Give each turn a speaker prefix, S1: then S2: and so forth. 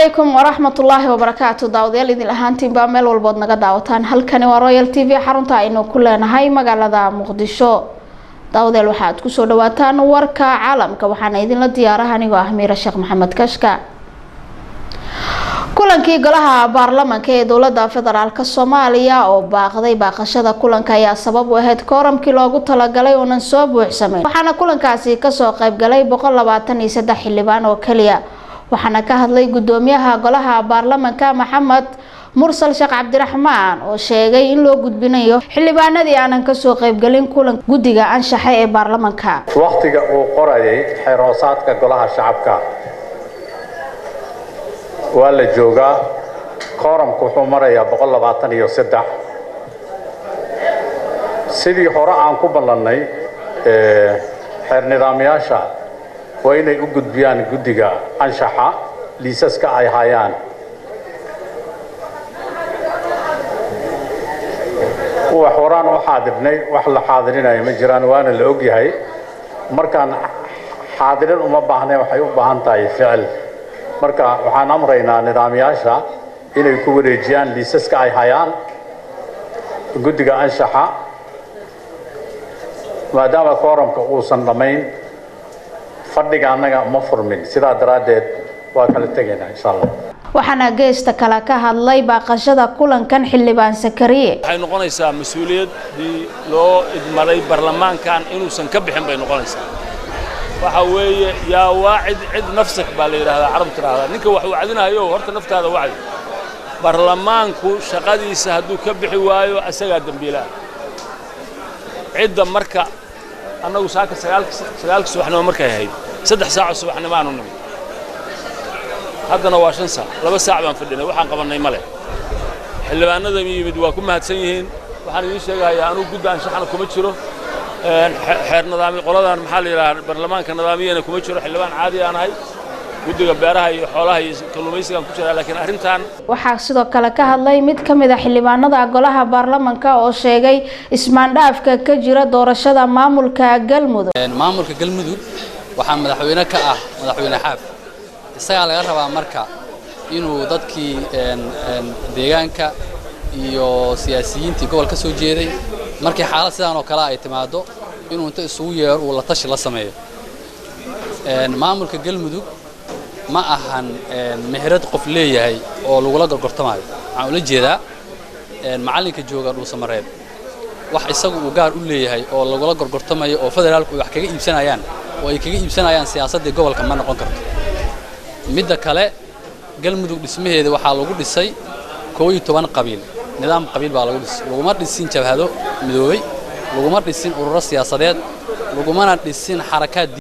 S1: عليكم ورحمة الله وبركاته. داوديال إذن أهانتين بامل والبود نقا داوتان هالكاني ورويال تي في حرونتا إنو كلنا هاي مقالة مقدشو. داوديال waxaad ku soo dhawaataan warka caalamka waxaana idin la diyaaraha aniga Ahmiira Sheekh Maxamed Kashka. kulankii golaha baarlamaanka ee dawladda federaalka Soomaaliya oo baaqday baaqashada kulanka ayaa sabab u ahayd kooramkii loogu talagalay oo aan soo buuxsameyn. waxaana kulankaasi ka soo qayb galay 123 xildhibaan oo kaliya. waxaana ka hadlay gudoomiyaha golaha baarlamaanka Maxamed Mursal Sheekh Cabdiraxmaan oo sheegay in loo gudbinayo xildhibaanadii aanan ka soo qayb galin kulan gudiga anshaxa ee baarlamaanka.
S2: waqtiga uu qorayay xiroosaadka golaha shacabka waa la joogaa kooramku wuxuu marayaa 123 sidii hore aan ku ballanay xeer nidaamyaasha waa inay u gudbiyaan gudiga anshaxa liisaska ay hayaan wax waraan oo xaadirnay wax la xaadirinayo ma jiraan waana la og yahay markaan xaadirin uma baahnay waxay u baahan tahay ficil marka waxaan amraynaa nidaamyaasha inay ku wareejiyaan liisaska ay hayaan gudiga anshaxa maadaama kooramka uusan dhamayn fadhiga anaga ma furmin sidaa daraadeed waa kala tegaynaa insha Allah. waxaana geesta kala ka hadlay baaqashada kulankan xildhibaan Sakariye.
S3: waxay noqonaysaa mas'uuliyadii loo idmaray baarlamaankan inuusan ka bixin bay noqonaysaa. waxa weeye yaa waacid cid nafsak baa la yiraahdaa carab tiraahdaa ninka wax uu cadinayo horta naftaada wacdi baarlamaanku shaqadiisa hadduu ka bixi waayo asaga dambiilaa cidda marka annagu saaka 9 subaxnimo markay ahayd 3 saac subaxnimo aanu nimid haddana waa 5 saac 2 saac baan fadhinay waxaan qabanay male xildhibaanada yimid waa ku mahadsan yihiin waxaan idin sheegayaa anuu guddaan shaxna kuma jiro xeer nidaami qoladan maxaa la yiraahdaa baarlamaanka nidaamiyana kuma jiro xildhibaan caadi aan ahay gudiga beeraha iyo xoolaha iyo kalluumaysiga ku jira laakiin arintan
S1: waxaa sidoo kale ka hadlay mid kamid ah xildhibaanada golaha baarlamaanka oo sheegay ismaandhaafka ka jira doorashada maamulka Galmudug.
S4: maamulka Galmudug waxaa madaxweyne ka ah madaxweyne Xaaf isaga laga rabaa marka inuu dadkii deegaanka iyo siyaasiyiintii gobolka soo jeeday markii xaalad sidaan oo kale ay timaado inuu inta isugu yeero uu la tashi la sameeyo maamulka Galmudug ma ahan meherad qof leeyahay oo lagu la gorgortamayo waxaan ula jeedaa macalinka jooga Dhuusamareeb wax isagu uu gaar u leeyahay oo lagu la gorgortamayo oo federaalku wax kaga iibsanayaan oo ay kaga iibsanayaan siyaasadda gobolka ma noqon karto midda kale Galmudug dhismaheeda waxaa lagu dhisay 12 qabiil nidaam qabiil baa lagu dhisay laguma dhisin jabhado midoobay laguma dhisin ururo siyaasadeed laguma dhisin xarakaad